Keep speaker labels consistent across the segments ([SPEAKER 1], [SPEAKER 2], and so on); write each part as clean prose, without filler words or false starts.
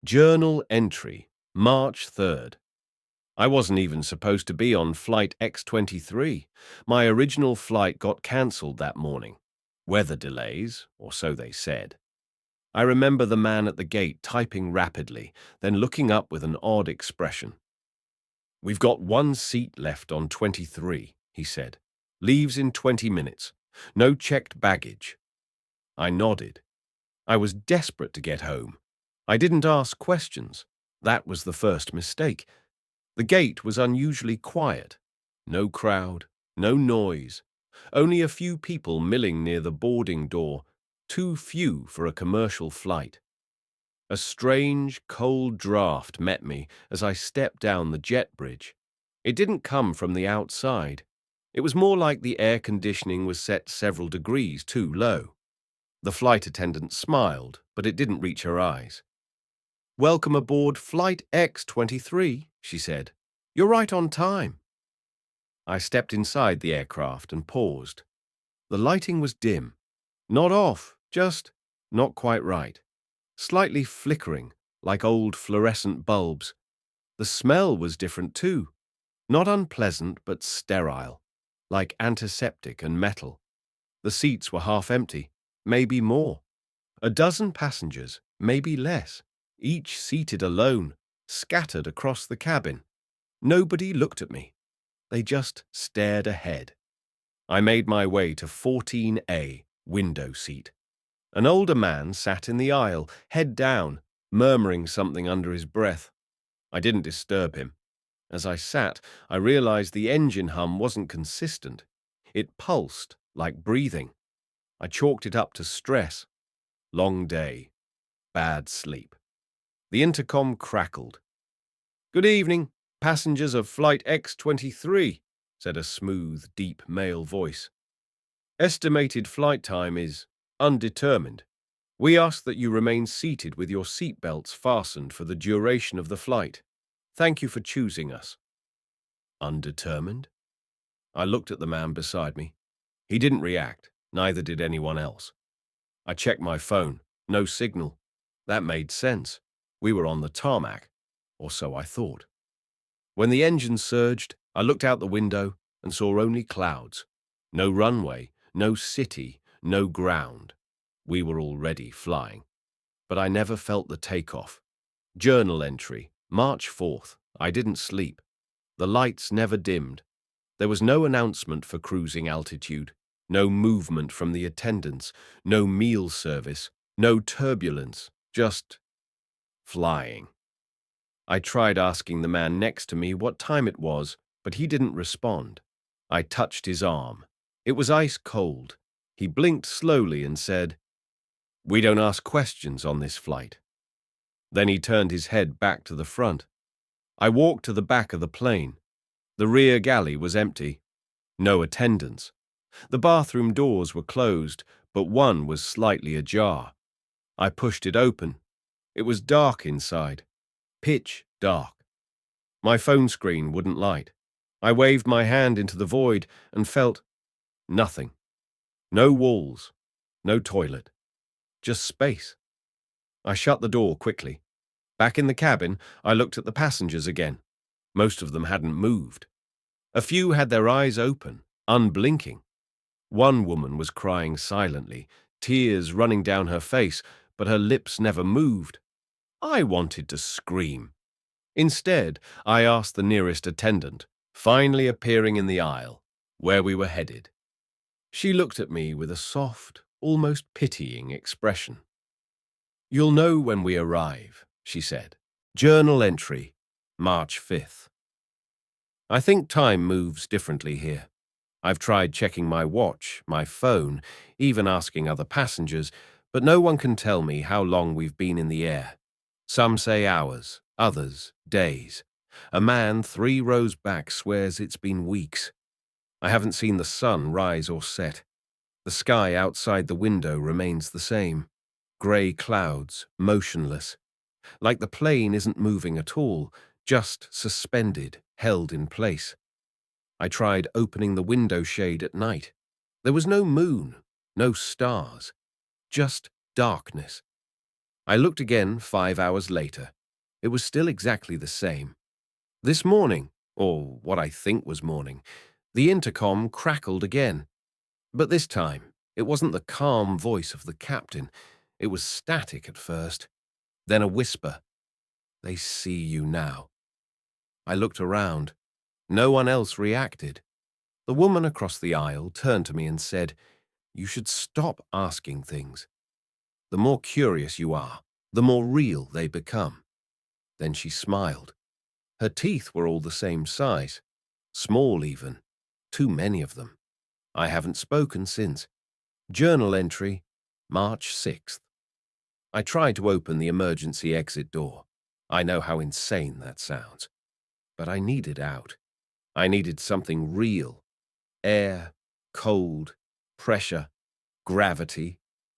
[SPEAKER 1] Journal entry, March 3rd. I wasn't even supposed to be on flight X-23. My original flight got cancelled that morning. Weather delays, or so they said. I remember the man at the gate typing rapidly, then looking up with an odd expression. "We've got one seat left on 23, he said. "Leaves in 20 minutes. No checked baggage." I nodded. I was desperate to get home. I didn't ask questions. That was the first mistake. The gate was unusually quiet. No crowd, no noise. Only a few people milling near the boarding door, too few for a commercial flight. A strange, cold draft met me as I stepped down the jet bridge. It didn't come from the outside. It was more like the air conditioning was set several degrees too low. The flight attendant smiled, but it didn't reach her eyes. "Welcome aboard Flight X-23, she said. "You're right on time." I stepped inside the aircraft and paused. The lighting was dim. Not off, just not quite right. Slightly flickering, like old fluorescent bulbs. The smell was different too. Not unpleasant, but sterile, like antiseptic and metal. The seats were half empty, maybe more. A dozen passengers, maybe less, each seated alone, scattered across the cabin. Nobody looked at me. They just stared ahead. I made my way to 14A, window seat. An older man sat in the aisle, head down, murmuring something under his breath. I didn't disturb him. As I sat, I realized the engine hum wasn't consistent. It pulsed, like breathing. I chalked it up to stress. Long day. Bad sleep. The intercom crackled. "Good evening, passengers of Flight X-23, said a smooth, deep male voice. "Estimated flight time is undetermined. We ask that you remain seated with your seat belts fastened for the duration of the flight. Thank you for choosing us." Undetermined? I looked at the man beside me. He didn't react, neither did anyone else. I checked my phone. No signal. That made sense. We were on the tarmac, or so I thought. When the engine surged, I looked out the window and saw only clouds. No runway, no city, no ground. We were already flying. But I never felt the takeoff. Journal entry, March 4th. I didn't sleep. The lights never dimmed. There was no announcement for cruising altitude, no movement from the attendants, no meal service, no turbulence, just flying. I tried asking the man next to me what time it was, but he didn't respond. I touched his arm. It was ice cold. He blinked slowly and said, "We don't ask questions on this flight." Then he turned his head back to the front. I walked to the back of the plane. The rear galley was empty. No attendants. The bathroom doors were closed, but one was slightly ajar. I pushed it open. It was dark inside. Pitch dark. My phone screen wouldn't light. I waved my hand into the void and felt nothing. No walls, no toilet, just space. I shut the door quickly. Back in the cabin, I looked at the passengers again. Most of them hadn't moved. A few had their eyes open, unblinking. One woman was crying silently, tears running down her face, but her lips never moved. I wanted to scream. Instead, I asked the nearest attendant, finally appearing in the aisle, where we were headed. She looked at me with a soft, almost pitying expression. "You'll know when we arrive," she said. "Journal entry, March 5th. I think time moves differently here. I've tried checking my watch, my phone, even asking other passengers, but no one can tell me how long we've been in the air. Some say hours, others days. A man 3 rows back swears it's been weeks. I haven't seen the sun rise or set. The sky outside the window remains the same. Grey clouds, motionless. Like the plane isn't moving at all, just suspended, held in place. I tried opening the window shade at night. There was no moon, no stars, just darkness. I looked again 5 hours later. It was still exactly the same. This morning, or what I think was morning, the intercom crackled again. But this time, it wasn't the calm voice of the captain. It was static at first. Then a whisper. "They see you now." I looked around. No one else reacted. The woman across the aisle turned to me and said, "You should stop asking things. The more curious you are, the more real they become." Then she smiled. Her teeth were all the same size. Small even. Too many of them. I haven't spoken since. Journal entry, March 6th. I tried to open the emergency exit door. I know how insane that sounds. But I needed out. I needed something real. Air, cold, pressure, gravity,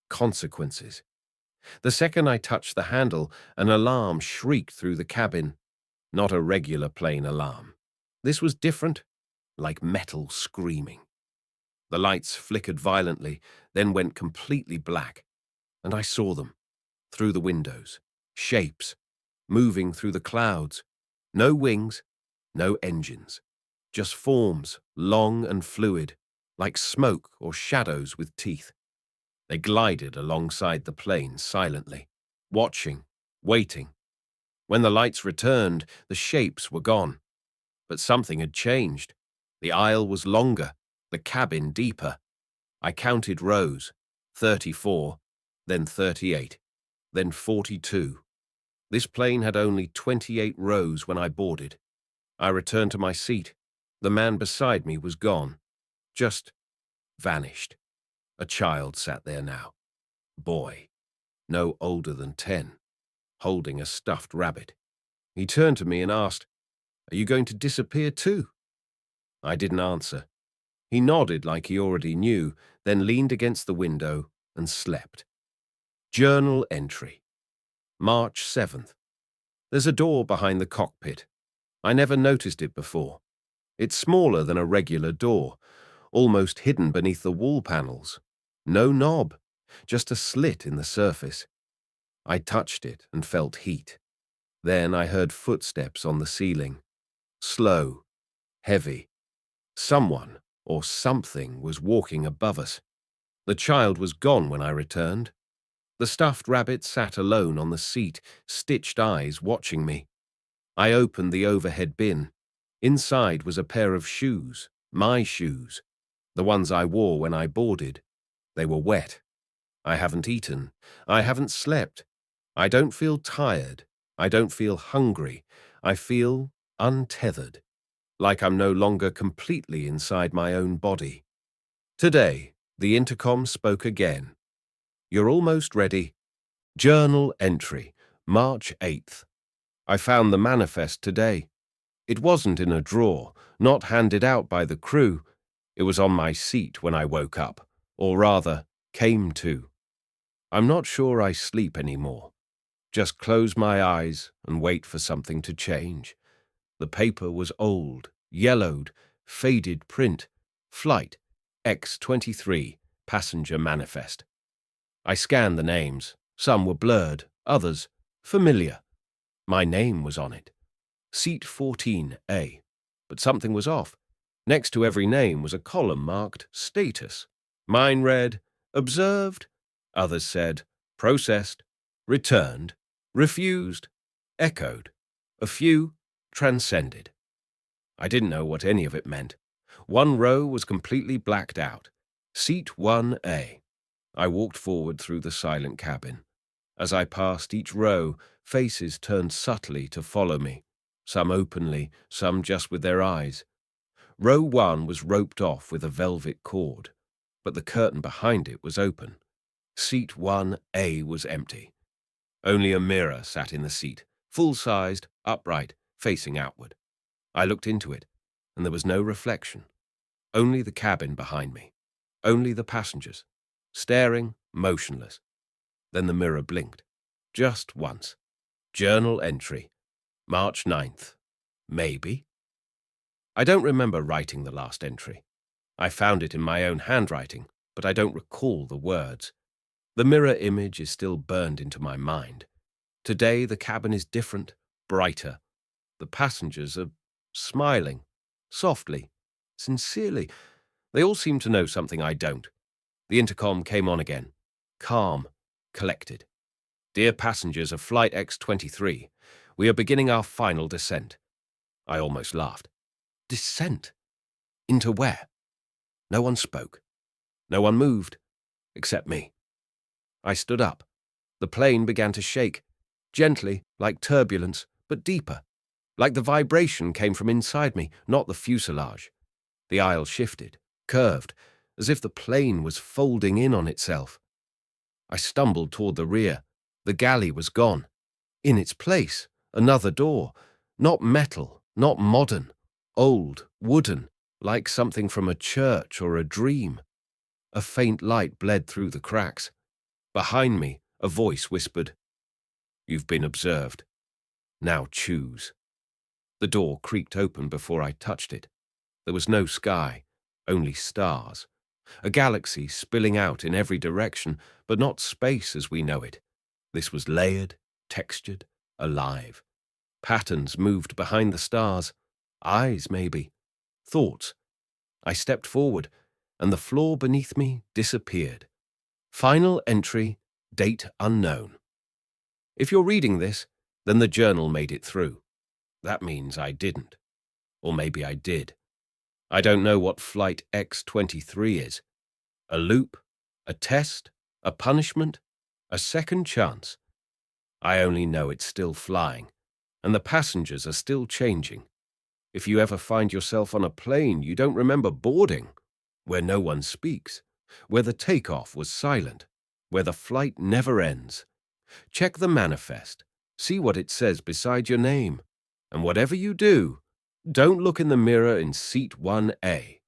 [SPEAKER 1] consequences. The second I touched the handle, an alarm shrieked through the cabin. Not a regular plane alarm. This was different, like metal screaming. The lights flickered violently, then went completely black, and I saw them, through the windows, shapes, moving through the clouds. No wings, no engines, just forms, long and fluid, like smoke or shadows with teeth. They glided alongside the plane silently, watching, waiting. When the lights returned, the shapes were gone. But something had changed. The aisle was longer, the cabin deeper. I counted rows, 34, then 38, then 42. This plane had only 28 rows when I boarded. I returned to my seat. The man beside me was gone. Just vanished. A child sat there now. Boy, no older than 10, holding a stuffed rabbit. He turned to me and asked, "Are you going to disappear too?" I didn't answer. He nodded like he already knew, then leaned against the window and slept. Journal entry, March 7th. There's a door behind the cockpit. I never noticed it before. It's smaller than a regular door, almost hidden beneath the wall panels. No knob, just a slit in the surface. I touched it and felt heat. Then I heard footsteps on the ceiling. Slow, heavy. Someone or something was walking above us. The child was gone when I returned. The stuffed rabbit sat alone on the seat, stitched eyes watching me. I opened the overhead bin. Inside was a pair of shoes, my shoes, the ones I wore when I boarded. They were wet. I haven't eaten. I haven't slept. I don't feel tired. I don't feel hungry. I feel untethered, like I'm no longer completely inside my own body. Today, the intercom spoke again. "You're almost ready." Journal entry, March 8th. I found the manifest today. It wasn't in a drawer, not handed out by the crew. It was on my seat when I woke up, or rather, came to. I'm not sure I sleep anymore. Just close my eyes and wait for something to change. The paper was old, yellowed, faded print. Flight X-23, passenger manifest. I scanned the names. Some were blurred, others familiar. My name was on it. Seat 14A. But something was off. Next to every name was a column marked status. Mine read, observed. Others said, processed, returned, refused, echoed. A few transcended. I didn't know what any of it meant. One row was completely blacked out. Seat 1A. I walked forward through the silent cabin. As I passed each row, faces turned subtly to follow me, some openly, some just with their eyes. Row 1 was roped off with a velvet cord, but the curtain behind it was open. Seat 1A was empty. Only a mirror sat in the seat, full-sized, upright, facing outward. I looked into it, and there was no reflection. Only the cabin behind me. Only the passengers, staring, motionless. Then the mirror blinked. Just once. Journal entry, March 9th. Maybe. I don't remember writing the last entry. I found it in my own handwriting, but I don't recall the words. The mirror image is still burned into my mind. Today, the cabin is different, brighter. The passengers are smiling, softly, sincerely. They all seem to know something I don't. The intercom came on again, calm, collected. Dear passengers of Flight X-23, we are beginning our final descent. I almost laughed. Descent? Into where? No one spoke. No one moved, except me. I stood up. The plane began to shake, gently, like turbulence, but deeper. Like the vibration came from inside me, not the fuselage. The aisle shifted, curved, as if the plane was folding in on itself. I stumbled toward the rear. The galley was gone. In its place, another door. Not metal, not modern. Old, wooden, like something from a church or a dream. A faint light bled through the cracks. Behind me, a voice whispered, "You've been observed. Now choose." The door creaked open before I touched it. There was no sky, only stars. A galaxy spilling out in every direction, but not space as we know it. This was layered, textured, alive. Patterns moved behind the stars. Eyes, maybe. Thoughts. I stepped forward, and the floor beneath me disappeared. Final entry, date unknown. If you're reading this, then the journal made it through. That means I didn't. Or maybe I did. I don't know what Flight X-23 is. A loop? A test? A punishment? A second chance? I only know it's still flying, and the passengers are still changing. If you ever find yourself on a plane you don't remember boarding, where no one speaks, where the takeoff was silent, where the flight never ends, check the manifest, see what it says beside your name, and whatever you do, don't look in the mirror in seat 1A.